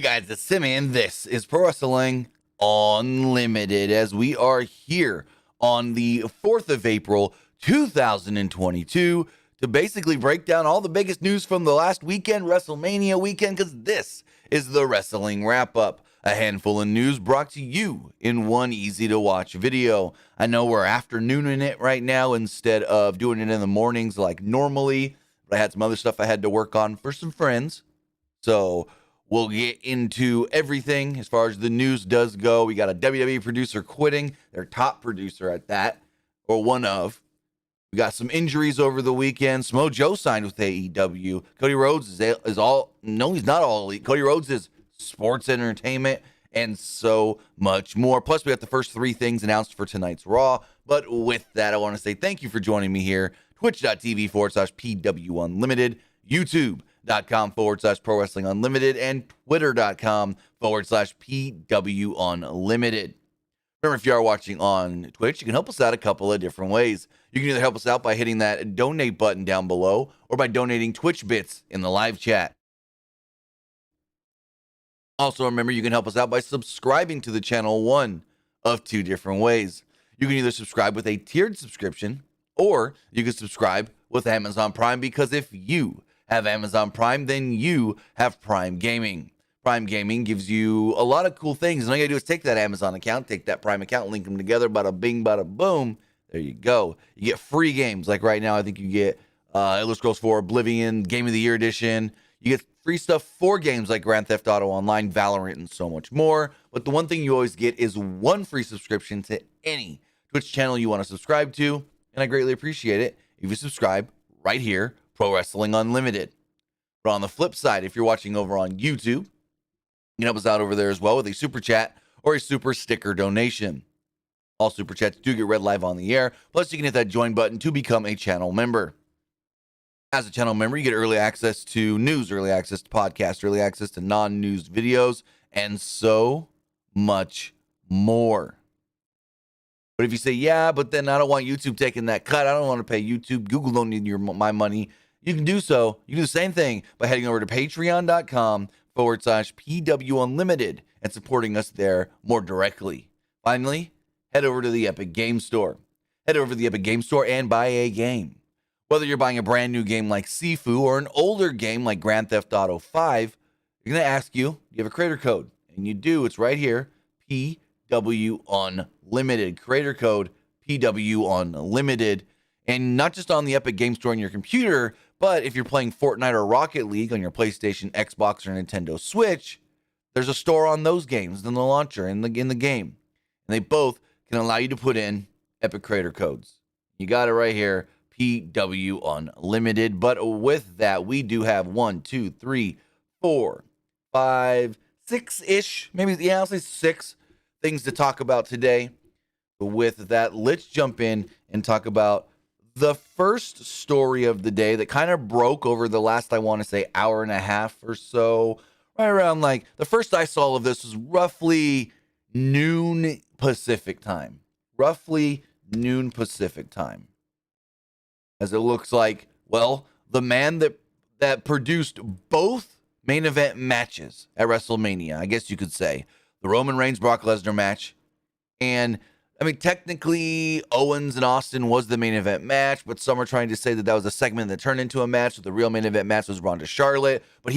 Guys, it's Simmy, and this is Pro Wrestling Unlimited, as we are here on the 4th of April, 2022, to basically break down all the biggest news from the last weekend, WrestleMania weekend, because this is the Wrestling Wrap-Up, a handful of news brought to you in one easy-to-watch video. I know we're afternooning it right now instead of doing it in the mornings like normally, but I had some other stuff I had to work on for some friends, so we'll get into everything as far as the news does go. We got a WWE producer quitting, their top producer at that, or one of. We got some injuries over the weekend. Samoa Joe signed with AEW. Cody Rhodes is all, no, he's not all elite. Cody Rhodes is sports entertainment and so much more. Plus, we got the first three things announced for tonight's Raw. But with that, I want to say thank you for joining me here. Twitch.tv/PWU Unlimited, YouTube.com/Pro Wrestling Unlimited, and Twitter.com/PW Unlimited. Remember, if you are watching on Twitch, you can help us out a couple of different ways. You can either help us out by hitting that donate button down below or by donating Twitch bits in the live chat. Also, remember, you can help us out by subscribing to the channel one of two different ways. You can either subscribe with a tiered subscription, or you can subscribe with Amazon Prime, because if you have Amazon Prime, then you have Prime Gaming. Prime Gaming gives you a lot of cool things, and all you gotta do is take that Amazon account, take that Prime account, link them together, bada bing, bada boom. There you go. You get free games. Like right now, I think you get Elder Scrolls 4 Oblivion Game of the Year Edition. You get free stuff for games like Grand Theft Auto Online, Valorant, and so much more. But the one thing you always get is one free subscription to any Twitch channel you want to subscribe to, and I greatly appreciate it if you subscribe right here, Pro Wrestling Unlimited. But on the flip side, if you're watching over on YouTube, you can help us out over there as well with a super chat or a super sticker donation. All super chats do get read live on the air. Plus, you can hit that join button to become a channel member. As a channel member, you get early access to news, early access to podcasts, early access to non-news videos, and so much more. But if you say, yeah, but then I don't want YouTube taking that cut, I don't want to pay YouTube, Google don't need my money, you can do so. You can do the same thing by heading over to patreon.com/PW Unlimited and supporting us there more directly. Finally, head over to the Epic Game Store. Head over to the Epic Game Store and buy a game. Whether you're buying a brand new game like Sifu or an older game like Grand Theft Auto 5, they're going to ask you, do you have a creator code? And you do. It's right here, PW Unlimited. Creator code, PW Unlimited. And not just on the Epic Game Store on your computer, but if you're playing Fortnite or Rocket League on your PlayStation, Xbox, or Nintendo Switch, there's a store on those games in the launcher, in the game. And they both can allow you to put in Epic creator codes. You got it right here, PW Unlimited. But with that, we do have 1, 2, 3, 4, 5, 6-ish, maybe, yeah, I'll say 6 things to talk about today. But with that, let's jump in and talk about the first story of the day that kind of broke over the last, I want to say, hour and a half or so. Right around, like, the first I saw of this was roughly noon Pacific time. Roughly noon Pacific time. As it looks like, well, the man that produced both main event matches at WrestleMania, I guess you could say, the Roman Reigns Brock Lesnar match, and I mean, technically, Owens and Austin was the main event match, but some are trying to say that that was a segment that turned into a match. So the real main event match was Ronda Charlotte. But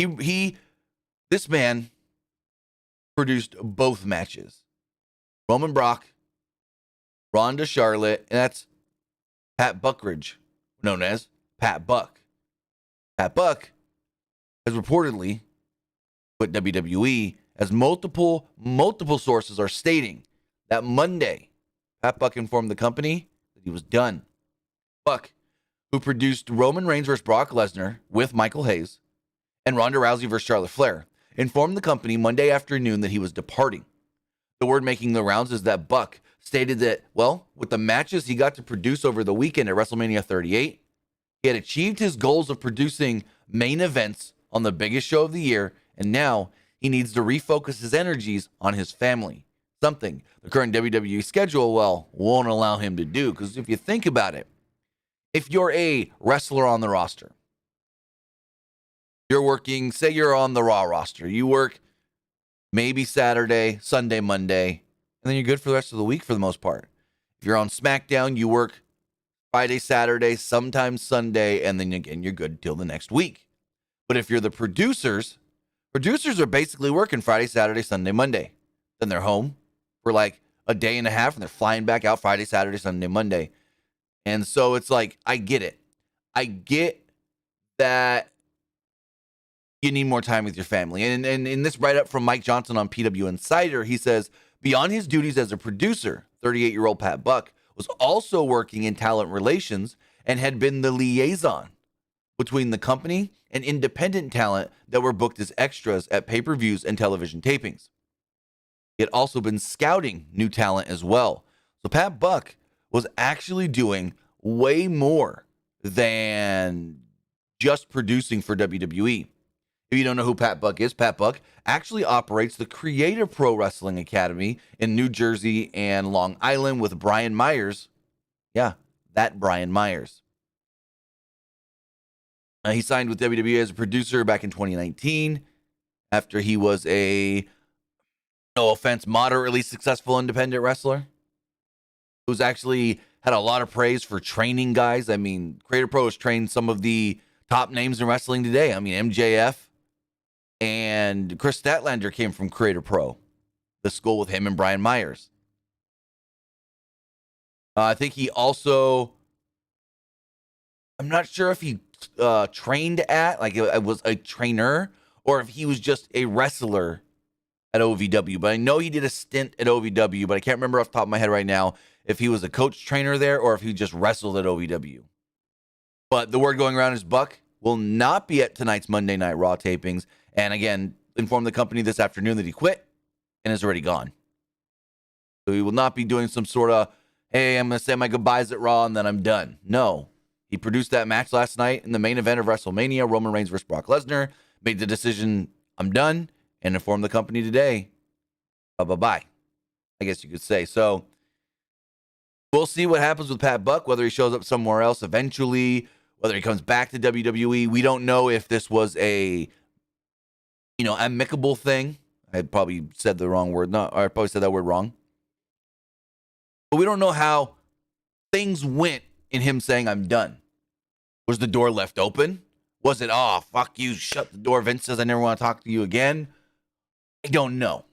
this man produced both matches. Roman Brock, Ronda Charlotte, and that's Pat Buckridge, known as Pat Buck. Pat Buck has reportedly quit WWE, as multiple sources are stating that Monday, Pat Buck informed the company that he was done. Buck, who produced Roman Reigns vs. Brock Lesnar with Michael Hayes and Ronda Rousey vs. Charlotte Flair, informed the company Monday afternoon that he was departing. The word making the rounds is that Buck stated that, well, with the matches he got to produce over the weekend at WrestleMania 38, he had achieved his goals of producing main events on the biggest show of the year, and now he needs to refocus his energies on his family. Something the current WWE schedule, well, won't allow him to do. Because if you think about it, if you're a wrestler on the roster, you're working, say you're on the Raw roster, you work maybe Saturday, Sunday, Monday, and then you're good for the rest of the week for the most part. If you're on SmackDown, you work Friday, Saturday, sometimes Sunday, and then again, you're good till the next week. But if you're the producers are basically working Friday, Saturday, Sunday, Monday. Then they're home for like a day and a half, and they're flying back out Friday, Saturday, Sunday, Monday. And so it's like, I get it. I get that you need more time with your family. And in this write-up from Mike Johnson on PW Insider, he says, beyond his duties as a producer, 38-year-old Pat Buck was also working in talent relations and had been the liaison between the company and independent talent that were booked as extras at pay-per-views and television tapings. He had also been scouting new talent as well. So Pat Buck was actually doing way more than just producing for WWE. If you don't know who Pat Buck is, Pat Buck actually operates the Creative Pro Wrestling Academy in New Jersey and Long Island with Brian Myers. Yeah, that Brian Myers. He signed with WWE as a producer back in 2019 after he was a, no offense, moderately successful independent wrestler who's actually had a lot of praise for training guys. I mean, Creative Pro has trained some of the top names in wrestling today. I mean, MJF and Chris Statlander came from Creative Pro, the school with him and Brian Myers. I think he also, I'm not sure if he trained at, like it was a trainer, or if he was just a wrestler at OVW. But I know he did a stint at OVW, but I can't remember off the top of my head right now if he was a coach trainer there or if he just wrestled at OVW. But the word going around is Buck will not be at tonight's Monday Night Raw tapings. And again, informed the company this afternoon that he quit and is already gone. So he will not be doing some sort of, hey, I'm going to say my goodbyes at Raw and then I'm done. No. He produced that match last night in the main event of WrestleMania, Roman Reigns versus Brock Lesnar, made the decision, I'm done, and informed the company today, bye-bye, I guess you could say. So we'll see what happens with Pat Buck, whether he shows up somewhere else eventually, whether he comes back to WWE. We don't know if this was a, amicable thing. I probably said the wrong word. No, I probably said that word wrong. But we don't know how things went in him saying, I'm done. Was the door left open? Was it, oh, fuck you, shut the door, Vince says I never want to talk to you again? I don't know.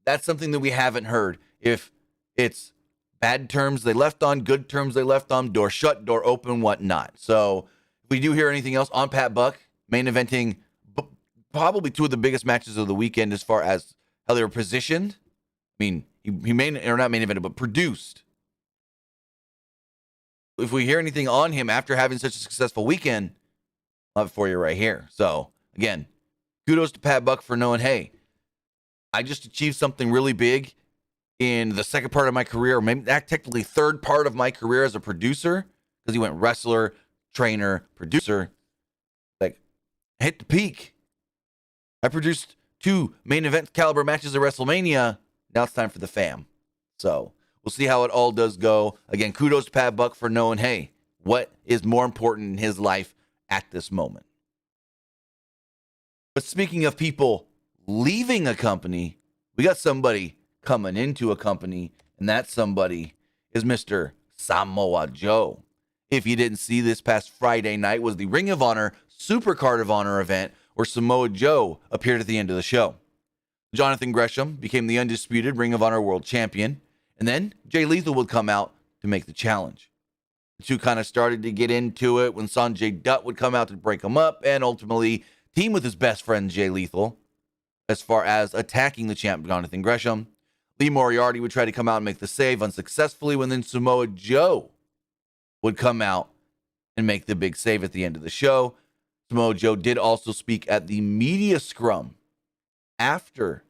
That's something that we haven't heard. If it's bad terms they left on, good terms they left on, door shut, door open, whatnot. So if we do hear anything else on Pat Buck, main eventing probably two of the biggest matches of the weekend as far as how they were positioned. I mean, he not main evented, but produced. If we hear anything on him after having such a successful weekend, I'll have it for you right here. So, again, kudos to Pat Buck for knowing, hey, I just achieved something really big in the second part of my career, or maybe that technically third part of my career as a producer, because he went wrestler, trainer, producer. Like, I hit the peak. I produced 2 main event caliber matches at WrestleMania. Now it's time for the fam. So, we'll see how it all does go. Again, kudos to Pat Buck for knowing, hey, what is more important in his life at this moment. But speaking of people leaving a company, we got somebody coming into a company, and that somebody is Mr. Samoa Joe. If you didn't see, this past Friday night was the Ring of Honor Super Card of Honor event where Samoa Joe appeared at the end of the show. Jonathan Gresham became the undisputed Ring of Honor World Champion, and then Jay Lethal would come out to make the challenge. The two kind of started to get into it when Sanjay Dutt would come out to break them up and ultimately team with his best friend Jay Lethal as far as attacking the champ Jonathan Gresham. Lee Moriarty would try to come out and make the save unsuccessfully when then Samoa Joe would come out and make the big save at the end of the show. Samoa Joe did also speak at the media scrum after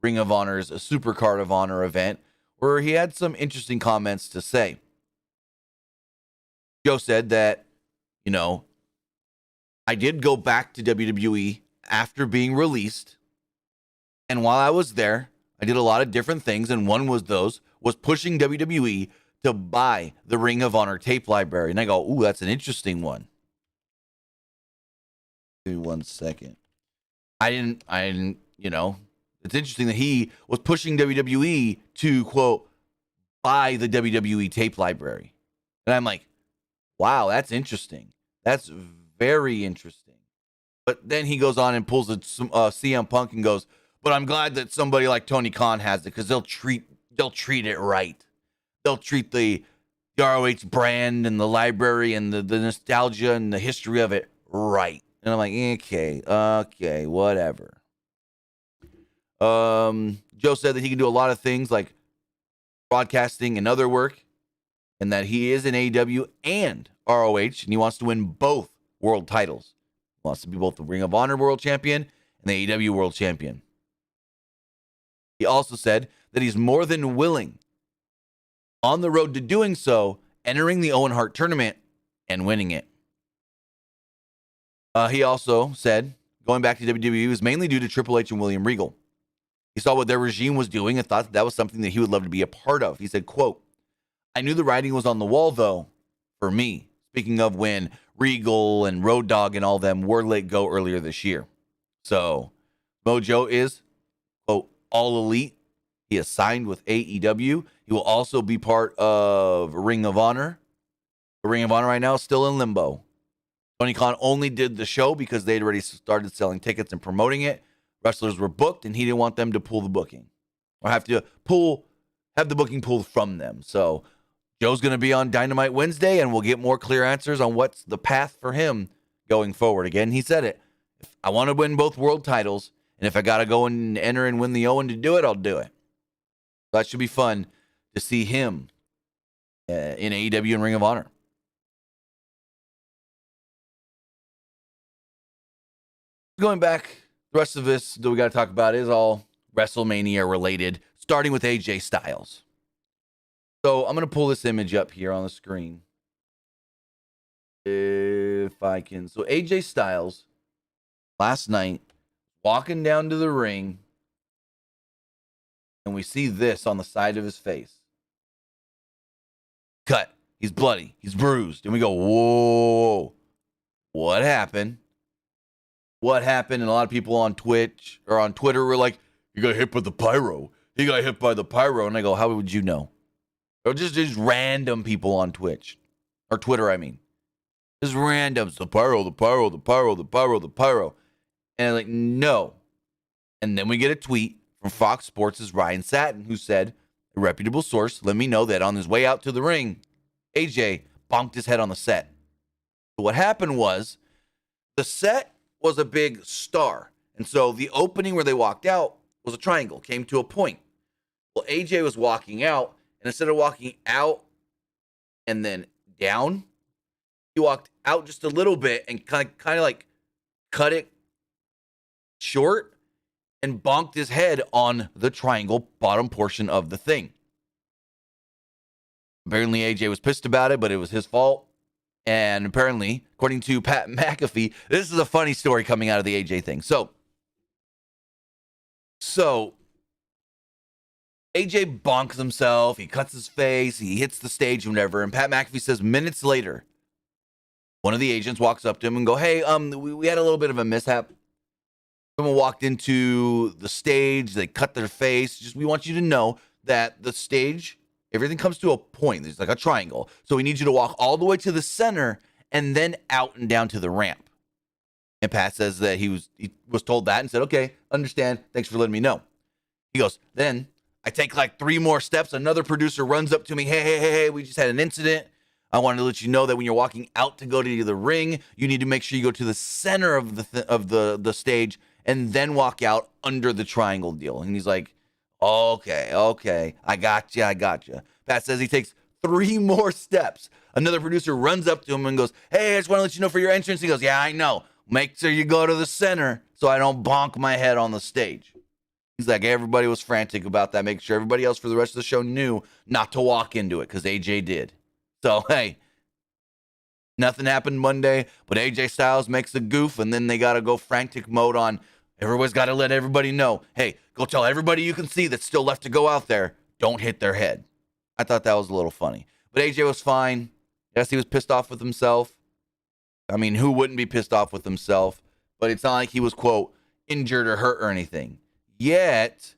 Ring of Honor's Super Card of Honor event, where he had some interesting comments to say. Joe said that, I did go back to WWE after being released, and while I was there, I did a lot of different things, and one was pushing WWE to buy the Ring of Honor tape library. And I go, ooh, that's an interesting one. Give me 1 second. I didn't, this It's interesting that he was pushing WWE to, quote, buy the WWE tape library. And I'm like, wow, that's interesting. That's very interesting. But then he goes on and pulls a CM Punk and goes, but I'm glad that somebody like Tony Khan has it because they'll treat it right. They'll treat the ROH brand and the library and the nostalgia and the history of it right. And I'm like, okay, whatever. Joe said that he can do a lot of things like broadcasting and other work, and that he is in AEW and ROH, and he wants to win both world titles. He wants to be both the Ring of Honor World Champion and the AEW World Champion. He also said that he's more than willing, on the road to doing so, entering the Owen Hart tournament and winning it. He also said going back to WWE was mainly due to Triple H and William Regal. He saw what their regime was doing and thought that was something that he would love to be a part of. He said, quote, I knew the writing was on the wall, though, for me. Speaking of when Regal and Road Dogg and all them were let go earlier this year. So Mojo is, quote, all elite. He is signed with AEW. He will also be part of Ring of Honor. The Ring of Honor right now is still in limbo. Tony Khan only did the show because they'd already started selling tickets and promoting it. Wrestlers were booked, and he didn't want them to pull the booking or have the booking pulled from them. So Joe's going to be on Dynamite Wednesday, and we'll get more clear answers on what's the path for him going forward. Again, he said it. If I want to win both world titles, and if I got to go and enter and win the Owen to do it, I'll do it. So that should be fun to see him in AEW and Ring of Honor. Going back, the rest of this that we got to talk about is all WrestleMania related, starting with AJ Styles. So I'm going to pull this image up here on the screen. If I can. So AJ Styles, last night, walking down to the ring, and we see this on the side of his face. Cut. He's bloody. He's bruised. And we go, whoa, what happened? What happened? And a lot of people on Twitch or on Twitter were like, he got hit by the pyro. He got hit by the pyro. And I go, how would you know? Or just random people on Twitch. Or Twitter, I mean. Just randoms. The pyro, the pyro, the pyro, the pyro, the pyro. And I'm like, no. And then we get a tweet from Fox Sports' Ryan Satin, who said, a reputable source let me know that on his way out to the ring, AJ bonked his head on the set. So what happened was, the set was a big star. And so the opening where they walked out was a triangle, came to a point. Well, AJ was walking out, and instead of walking out and then down, he walked out just a little bit and kind of like cut it short and bonked his head on the triangle bottom portion of the thing. Apparently, AJ was pissed about it, but it was his fault. And apparently, according to Pat McAfee, this is a funny story coming out of the AJ thing. So AJ bonks himself. He cuts his face. He hits the stage and whatever. And Pat McAfee says minutes later, one of the agents walks up to him and go, hey, we had a little bit of a mishap. Someone walked into the stage. They cut their face. We want you to know that the stage, everything comes to a point. There's like a triangle. So we need you to walk all the way to the center and then out and down to the ramp. And Pat says that he was told that and said, okay, understand. Thanks for letting me know. He goes, then I take like 3 more steps. Another producer runs up to me. Hey, we just had an incident. I wanted to let you know that when you're walking out to go to the ring, you need to make sure you go to the center of the stage and then walk out under the triangle deal. And he's like, okay, I got you. Pat says he takes 3 more steps. Another producer runs up to him and goes, hey, I just want to let you know for your entrance. He goes, yeah, I know. Make sure you go to the center so I don't bonk my head on the stage. He's like, everybody was frantic about that, making sure everybody else for the rest of the show knew not to walk into it because AJ did. So, hey, nothing happened Monday, but AJ Styles makes a goof, and then they got to go frantic mode on. Everybody's got to let everybody know, hey, go tell everybody you can see that's still left to go out there, don't hit their head. I thought that was a little funny. But AJ was fine. Yes, he was pissed off with himself. I mean, who wouldn't be pissed off with himself? But it's not like he was, quote, injured or hurt or anything. Yet,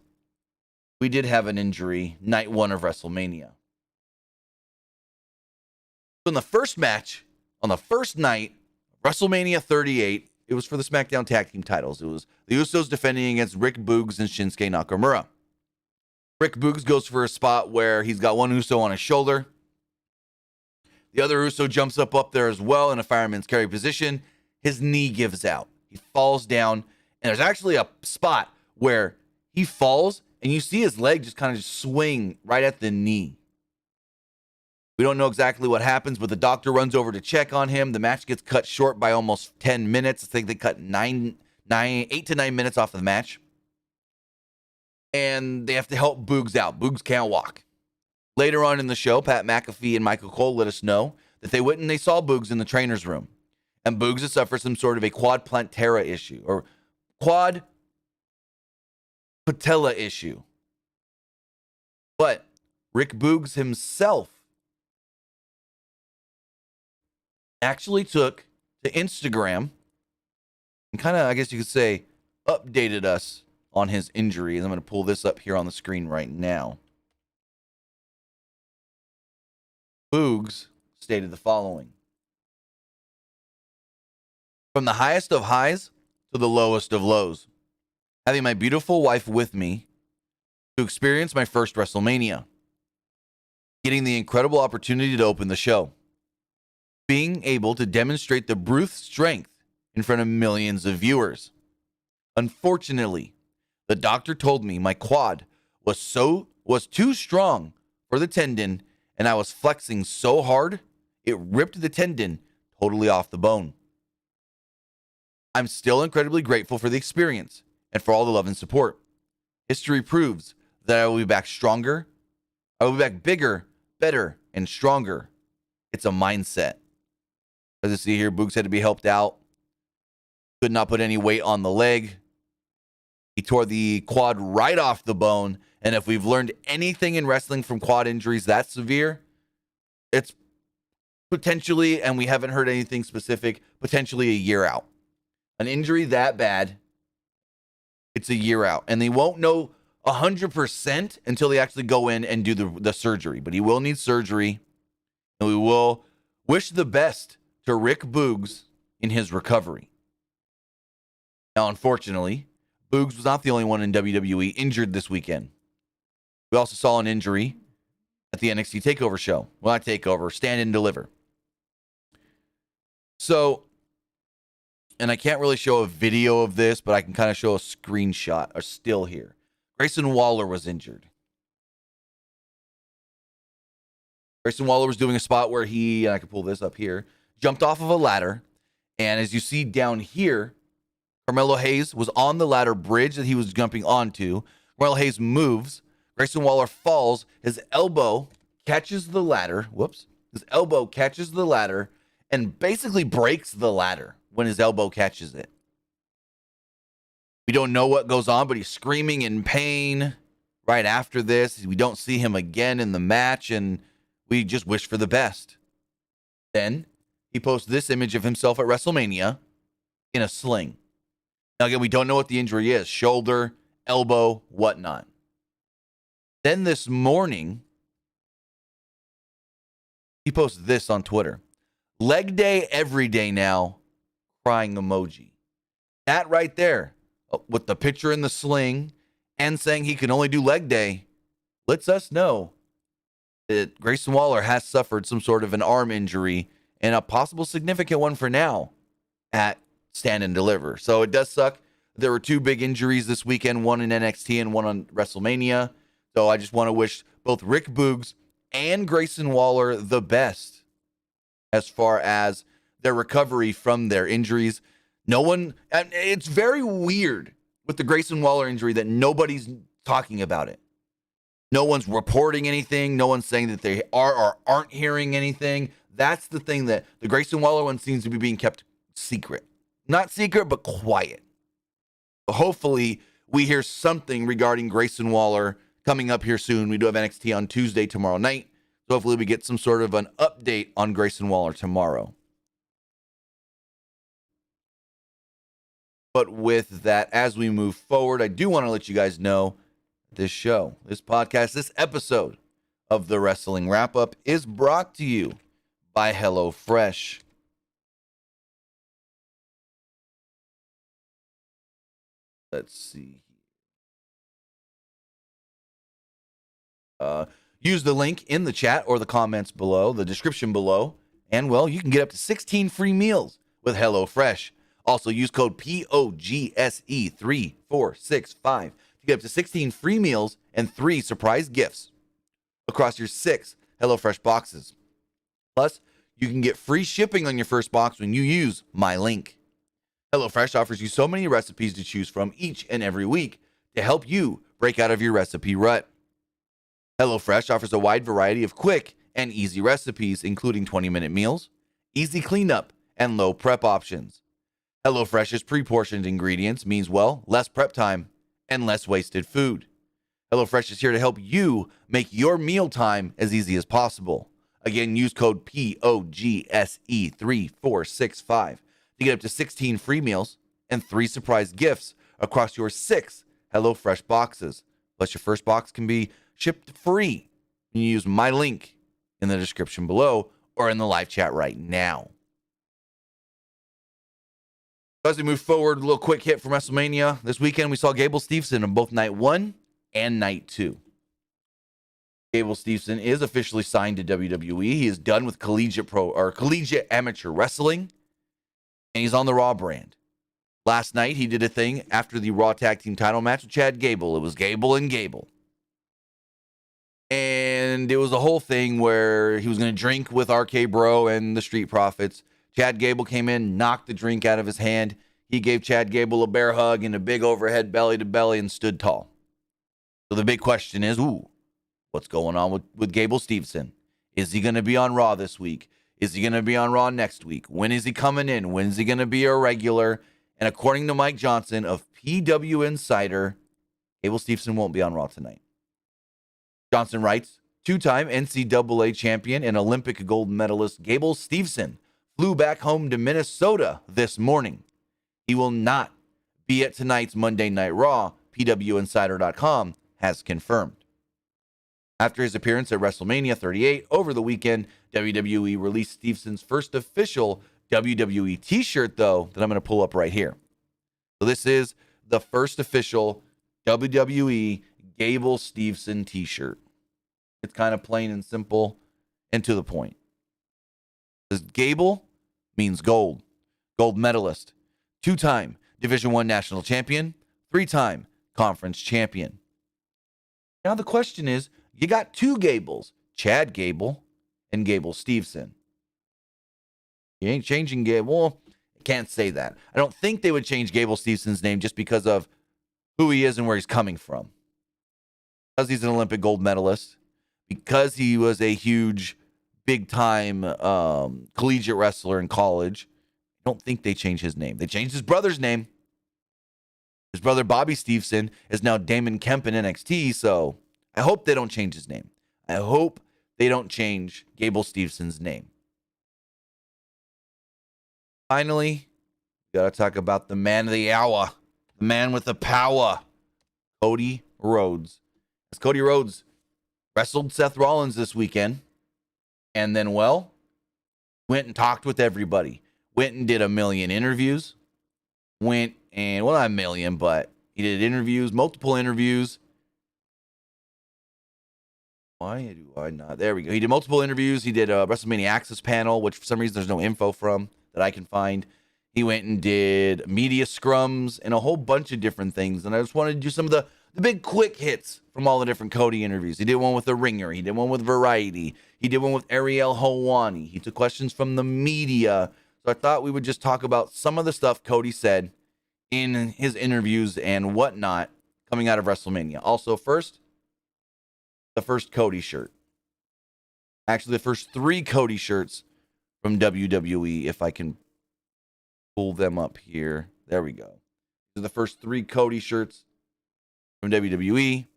we did have an injury night one of WrestleMania. So in the first match, on the first night, WrestleMania 38, it was for the SmackDown Tag Team titles. It was the Usos defending against Rick Boogs and Shinsuke Nakamura. Rick Boogs goes for a spot where he's got one Uso on his shoulder. The other Uso jumps up there as well in a fireman's carry position. His knee gives out. He falls down, and there's actually a spot where he falls, and you see his leg just kind of swing right at the knee. We don't know exactly what happens, but the doctor runs over to check on him. The match gets cut short by almost 10 minutes. I think they cut 8 to 9 minutes off of the match. And they have to help Boogs out. Boogs can't walk. Later on in the show, Pat McAfee and Michael Cole let us know that they went and they saw Boogs in the trainer's room. And Boogs has suffered some sort of a quad plantera issue or quad patella issue. But Rick Boogs himself actually took to Instagram and kind of, I guess you could say, updated us on his injury. And I'm going to pull this up here on the screen right now. Boogs stated the following. From the highest of highs to the lowest of lows, having my beautiful wife with me to experience my first WrestleMania, getting the incredible opportunity to open the show, being able to demonstrate the brute strength in front of millions of viewers. Unfortunately, the doctor told me my quad was too strong for the tendon, and I was flexing so hard, it ripped the tendon totally off the bone. I'm still incredibly grateful for the experience and for all the love and support. History proves that I will be back stronger. I will be back bigger, better, and stronger. It's a mindset. As you see here, Boogs had to be helped out. Could not put any weight on the leg. He tore the quad right off the bone. And if we've learned anything in wrestling from quad injuries that severe, it's potentially, and we haven't heard anything specific, potentially a year out. An injury that bad, it's a year out. And they won't know 100% until they actually go in and do the surgery. But he will need surgery. And we will wish the best to Rick Boogs in his recovery. Now, unfortunately, Boogs was not the only one in WWE injured this weekend. We also saw an injury at the NXT TakeOver show. Well, not TakeOver, Stand and Deliver. So, and I can't really show a video of this, but I can kind of show a screenshot, or still here. Grayson Waller was injured. Grayson Waller was doing a spot where he, and I can pull this up here, jumped off of a ladder. And as you see down here, Carmelo Hayes was on the ladder bridge that he was jumping onto. Carmelo Hayes moves. Grayson Waller falls. His elbow catches the ladder. Whoops. His elbow catches the ladder and basically breaks the ladder when his elbow catches it. We don't know what goes on, but he's screaming in pain right after this. We don't see him again in the match, and we just wish for the best. Then he posts this image of himself at WrestleMania in a sling. Now, again, we don't know what the injury is. Shoulder, elbow, whatnot. Then this morning, he posts this on Twitter. Leg day every day now, crying emoji. That right there, with the picture in the sling and saying he can only do leg day, lets us know that Grayson Waller has suffered some sort of an arm injury, and a possible significant one for now at Stand and Deliver. So it does suck. There were two big injuries this weekend, one in NXT and one on WrestleMania. So I just want to wish both Rick Boogs and Grayson Waller the best as far as their recovery from their injuries. No one, and it's very weird with the Grayson Waller injury that nobody's talking about it. No one's reporting anything. No one's saying that they are or aren't hearing anything. That's the thing, that the Grayson Waller one seems to be being kept secret. Not secret, but quiet. Hopefully, we hear something regarding Grayson Waller coming up here soon. We do have NXT on Tuesday tomorrow night. So hopefully we get some sort of an update on Grayson Waller tomorrow. But with that, as we move forward, I do want to let you guys know this show, this podcast, this episode of the Wrestling Wrap-Up is brought to you by HelloFresh. Let's see. Use the link in the chat or the comments below, the description below, and, well, you can get up to 16 free meals with HelloFresh. Also, use code POGSE3465 to get up to 16 free meals and 3 surprise gifts across your 6 HelloFresh boxes. Plus, you can get free shipping on your first box when you use my link. HelloFresh offers you so many recipes to choose from each and every week to help you break out of your recipe rut. HelloFresh offers a wide variety of quick and easy recipes, including 20-minute meals, easy cleanup, and low prep options. HelloFresh's pre-portioned ingredients means, well, less prep time and less wasted food. HelloFresh is here to help you make your mealtime as easy as possible. Again, use code POGSE3465 to get up to 16 free meals and 3 surprise gifts across your 6 HelloFresh boxes. Plus, your first box can be shipped free when you use my link in the description below or in the live chat right now. As we move forward, a little quick hit from WrestleMania. This weekend, we saw Gable Steveson on both night 1 and night 2. Gable Steveson is officially signed to WWE. He is done with collegiate amateur wrestling, and he's on the Raw brand. Last night, he did a thing after the Raw Tag Team title match with Chad Gable. It was Gable and Gable. And it was a whole thing where he was going to drink with RK Bro and the Street Profits. Chad Gable came in, knocked the drink out of his hand. He gave Chad Gable a bear hug and a big overhead belly to belly and stood tall. So the big question is, what's going on with Gable Steveson? Is he going to be on Raw this week? Is he going to be on Raw next week? When is he coming in? When is he going to be a regular? And according to Mike Johnson of PW Insider, Gable Steveson won't be on Raw tonight. Johnson writes, 2-time NCAA champion and Olympic gold medalist Gable Steveson flew back home to Minnesota this morning. He will not be at tonight's Monday Night Raw, PWInsider.com has confirmed. After his appearance at WrestleMania 38 over the weekend, WWE released Stevenson's first official WWE T-shirt, though, that I'm going to pull up right here. So this is the first official WWE Gable Steveson T-shirt. It's kind of plain and simple and to the point. This Gable means gold medalist, 2-time Division I national champion, 3-time conference champion. Now the question is, you got 2 Gables, Chad Gable and Gable Steveson. You ain't changing Gable. Well, I can't say that. I don't think they would change Gable Stevenson's name just because of who he is and where he's coming from. Because he's an Olympic gold medalist, because he was a huge, big-time collegiate wrestler in college, I don't think they changed his name. They changed his brother's name. His brother, Bobby Steveson, is now Damon Kemp in NXT, so I hope they don't change his name. I hope they don't change Gable Stevenson's name. Finally, we got to talk about the man of the hour, the man with the power, Cody Rhodes. As Cody Rhodes wrestled Seth Rollins this weekend, and then, well, went and talked with everybody. Went and did a million interviews. Went and, well, not a million, but he did interviews, multiple interviews. Why do I not? There we go. He did multiple interviews. He did a WrestleMania Access panel, which for some reason there's no info from that I can find. He went and did media scrums and a whole bunch of different things. And I just wanted to do some of the big quick hits from all the different Cody interviews. He did one with The Ringer. He did one with Variety. He did one with Ariel Helwani. He took questions from the media. So I thought we would just talk about some of the stuff Cody said in his interviews and whatnot coming out of WrestleMania. Also, first, the first Cody shirt. Actually, the first 3 Cody shirts from WWE, if I can pull them up here. There we go. These are the first 3 Cody shirts from WWE. We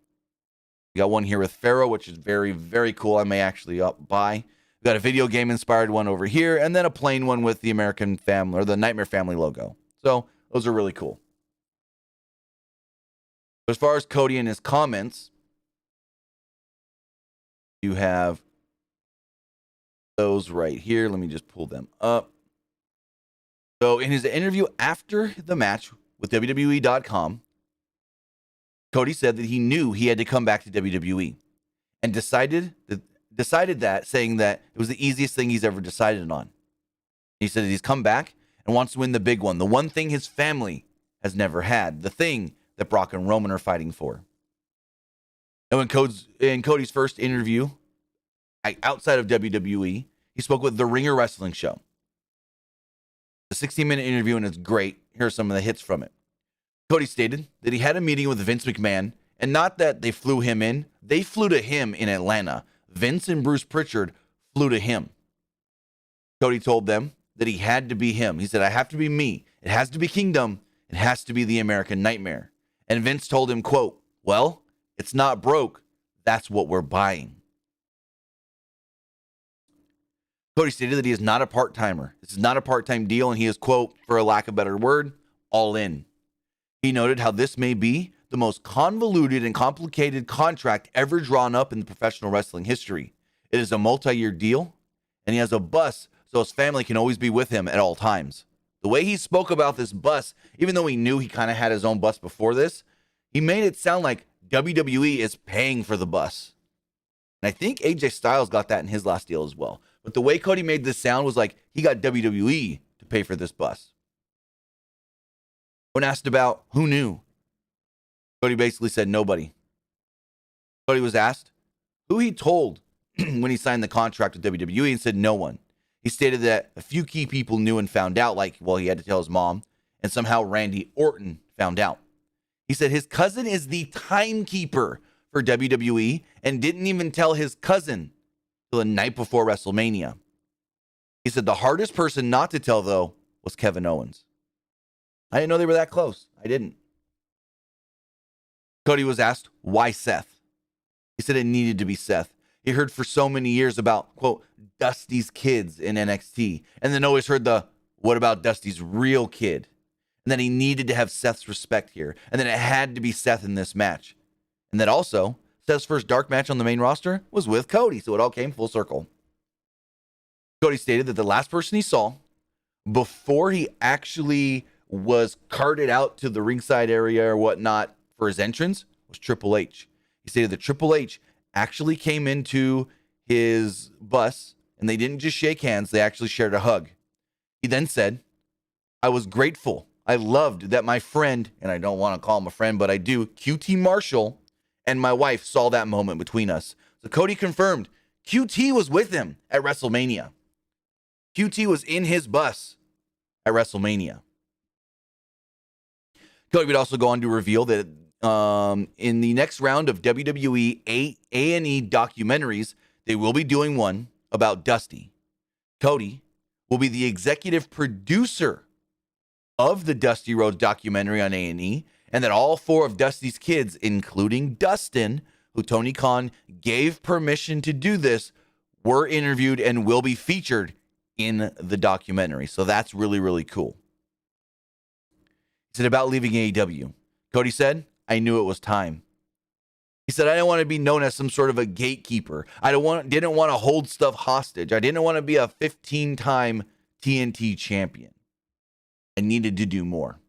got one here with Pharaoh, which is very, very cool. I may actually buy. We got a video game inspired one over here, and then a plain one with the American Family or the Nightmare Family logo. So those are really cool. As far as Cody and his comments, you have those right here. Let me just pull them up. So in his interview after the match with WWE.com, Cody said that he knew he had to come back to WWE and decided that, saying that it was the easiest thing he's ever decided on. He said that he's come back and wants to win the big one, the one thing his family has never had, the thing that Brock and Roman are fighting for. And in Cody's first interview outside of WWE, he spoke with The Ringer Wrestling Show. A 16-minute interview, and it's great. Here are some of the hits from it. Cody stated that he had a meeting with Vince McMahon, and not that they flew him in. They flew to him in Atlanta. Vince and Bruce Pritchard flew to him. Cody told them that he had to be him. He said, I have to be me. It has to be Kingdom. It has to be the American Nightmare. And Vince told him, quote, well, it's not broke. That's what we're buying. Cody stated that he is not a part-timer. This is not a part-time deal, and he is, quote, for a lack of a better word, all in. He noted how this may be the most convoluted and complicated contract ever drawn up in the professional wrestling history. It is a multi-year deal, and he has a bus so his family can always be with him at all times. The way he spoke about this bus, even though he knew he kind of had his own bus before this, he made it sound like WWE is paying for the bus. And I think AJ Styles got that in his last deal as well. But the way Cody made this sound was like he got WWE to pay for this bus. When asked about who knew, Cody basically said nobody. Cody was asked who he told when he signed the contract with WWE and said no one. He stated that a few key people knew and found out, like, well, he had to tell his mom, and somehow Randy Orton found out. He said his cousin is the timekeeper for WWE and didn't even tell his cousin till the night before WrestleMania. He said the hardest person not to tell, though, was Kevin Owens. I didn't know they were that close. I didn't. Cody was asked, why Seth? He said it needed to be Seth. He heard for so many years about, quote, Dusty's kids in NXT. And then always heard the, what about Dusty's real kid? And then he needed to have Seth's respect here. And then it had to be Seth in this match. And then also, Seth's first dark match on the main roster was with Cody. So it all came full circle. Cody stated that the last person he saw before he actually was carted out to the ringside area or whatnot for his entrance was Triple H. He stated that Triple H actually came into his bus and they didn't just shake hands, they actually shared a hug. He then said, I was grateful. I loved that my friend, and I don't want to call him a friend, but I do, QT Marshall and my wife saw that moment between us. So Cody confirmed QT was with him at WrestleMania. QT was in his bus at WrestleMania. Cody would also go on to reveal that in the next round of WWE A&E documentaries, they will be doing one about Dusty. Cody will be the executive producer of the Dusty Rhodes documentary on A&E, and that all four of Dusty's kids, including Dustin, who Tony Khan gave permission to do this, were interviewed and will be featured in the documentary. So that's really, really cool. He said about leaving AEW. Cody said, I knew it was time. He said, I didn't want to be known as some sort of a gatekeeper. I didn't want to hold stuff hostage. I didn't want to be a 15-time TNT champion. I needed to do more.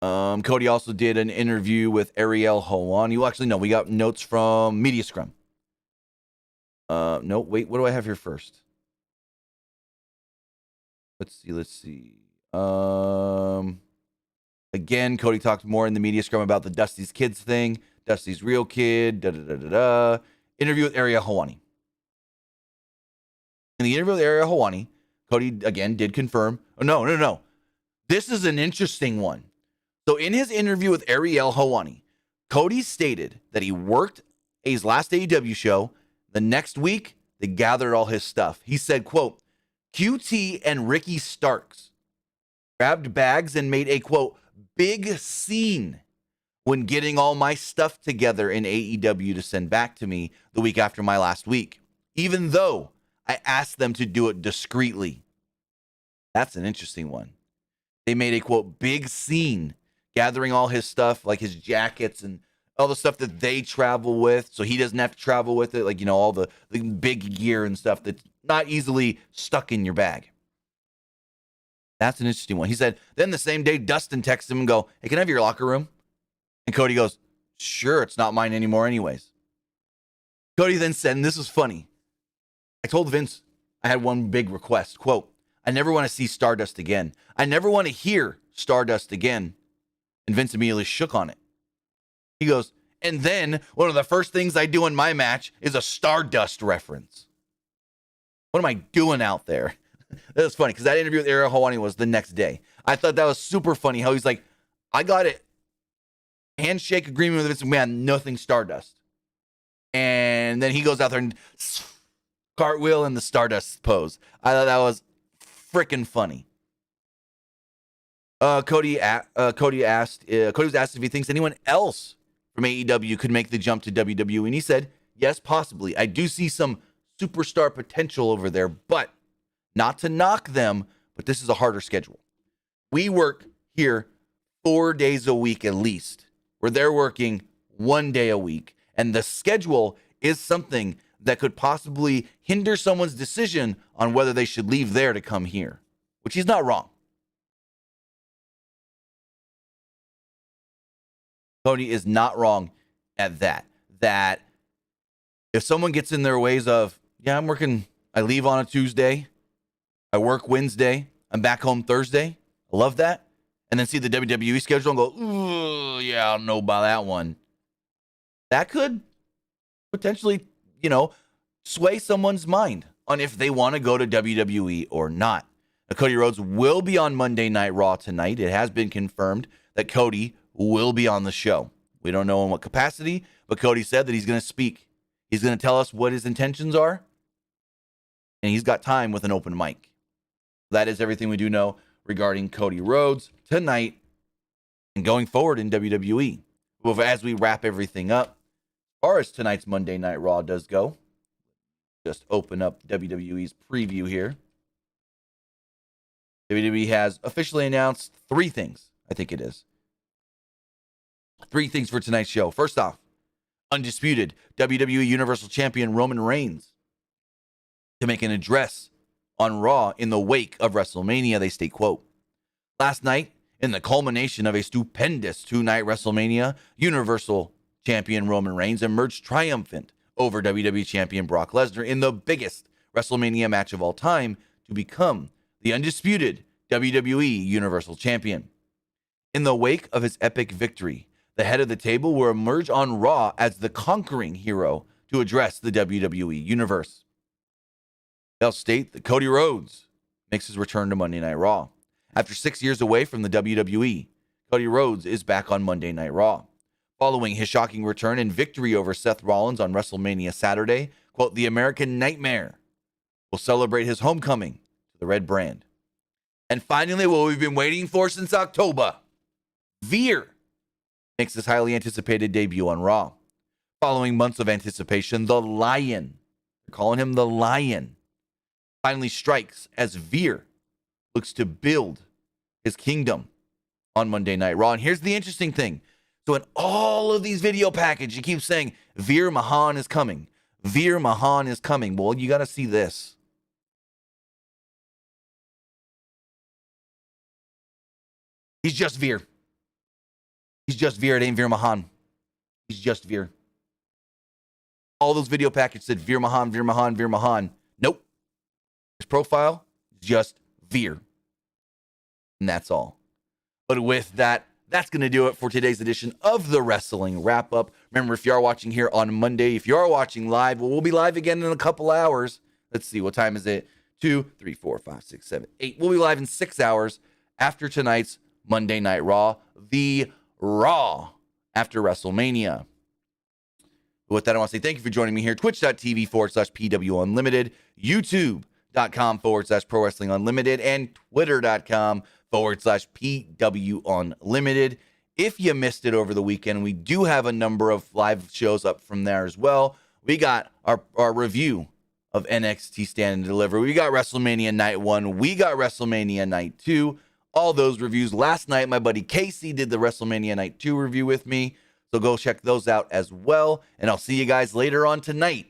Cody also did an interview with Ariel Helwani. Well, actually, no, we got notes from Media Scrum. No, wait, what do I have here first? Let's see. Again, Cody talked more in the Media Scrum about the Dusty's kids thing, Dusty's real kid, Interview with Ariel Helwani. In the interview with Ariel Helwani, Cody, again, did confirm. Oh, no. This is an interesting one. So in his interview with Ariel Helwani, Cody stated that he worked his last AEW show. The next week, they gathered all his stuff. He said, quote, QT and Ricky Starks grabbed bags and made a, quote, big scene when getting all my stuff together in AEW to send back to me the week after my last week, even though I asked them to do it discreetly. That's an interesting one. They made a, quote, big scene, gathering all his stuff, like his jackets and all the stuff that they travel with, so he doesn't have to travel with it, like, all the big gear and stuff that's not easily stuck in your bag. That's an interesting one. He said, then the same day, Dustin texts him and go, hey, can I have your locker room? And Cody goes, sure, it's not mine anymore anyways. Cody then said, and this was funny, I told Vince I had one big request, quote, I never want to see Stardust again. I never want to hear Stardust again. And Vince immediately shook on it. He goes, and then one of the first things I do in my match is a Stardust reference. What am I doing out there? That was funny because that interview with Ariel Helwani was the next day. I thought that was super funny how he's like, I got it. Handshake agreement with Vince McMahon, nothing Stardust. And then he goes out there and cartwheel in the Stardust pose. I thought that was freaking funny. Cody was asked if he thinks anyone else from AEW could make the jump to WWE, and he said, yes, possibly. I do see some superstar potential over there, but not to knock them, but this is a harder schedule. We work here 4 days a week at least, where they're working 1 day a week, and the schedule is something that could possibly hinder someone's decision on whether they should leave there to come here, which he's not wrong. Cody is not wrong at that. That if someone gets in their ways of, yeah, I leave on a Tuesday, I work Wednesday, I'm back home Thursday, I love that, and then see the WWE schedule and go, ooh, yeah, I don't know about that one. That could potentially, sway someone's mind on if they want to go to WWE or not. Now, Cody Rhodes will be on Monday Night Raw tonight. It has been confirmed that Cody will be on the show. We don't know in what capacity, but Cody said that he's going to speak. He's going to tell us what his intentions are, and he's got time with an open mic. That is everything we do know regarding Cody Rhodes tonight and going forward in WWE. Well, as we wrap everything up, as far as tonight's Monday Night Raw does go, just open up WWE's preview here. WWE has officially announced 3 things, I think it is. 3 things for tonight's show. First off, undisputed WWE Universal Champion Roman Reigns to make an address on Raw in the wake of WrestleMania. They state, quote, last night, in the culmination of a stupendous 2-night WrestleMania, Universal Champion Roman Reigns emerged triumphant over WWE Champion Brock Lesnar in the biggest WrestleMania match of all time to become the undisputed WWE Universal Champion. In the wake of his epic victory, the head of the table will emerge on Raw as the conquering hero to address the WWE Universe. They'll state that Cody Rhodes makes his return to Monday Night Raw. After 6 years away from the WWE, Cody Rhodes is back on Monday Night Raw. Following his shocking return and victory over Seth Rollins on WrestleMania Saturday, quote, the American Nightmare will celebrate his homecoming to the red brand. And finally, what we've been waiting for since October, Veer makes his highly anticipated debut on Raw. Following months of anticipation, the Lion, they're calling him the Lion, finally strikes as Veer looks to build his kingdom on Monday Night Raw. And here's the interesting thing. So in all of these video packages, you keep saying, Veer Mahan is coming. Veer Mahan is coming. Well, you got to see this. He's just Veer. He's just Veer. It ain't Veer Mahan. He's just Veer. All those video packages said Veer Mahan, Veer Mahan, Veer Mahan. Nope. His profile is just Veer. And that's all. But with that, that's going to do it for today's edition of the Wrestling Wrap-Up. Remember, if you are watching here on Monday, if you are watching live, well, we'll be live again in a couple hours. Let's see, what time is it? 2, 3, 4, 5, 6, 7, 8. We'll be live in 6 hours after tonight's Monday Night Raw, the Raw after WrestleMania. With that, I want to say thank you for joining me here. Twitch.tv/PW Unlimited, YouTube.com/Pro Wrestling Unlimited, and Twitter.com/PW Unlimited. If you missed it over the weekend, we do have a number of live shows up from there as well. We got our review of NXT Stand and Deliver. We got WrestleMania Night 1. We got WrestleMania Night 2. all those reviews. Last night, my buddy Casey did the WrestleMania Night 2 review with me. So go check those out as well. And I'll see you guys later on tonight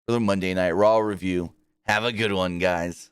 for the Monday Night Raw review. Have a good one, guys.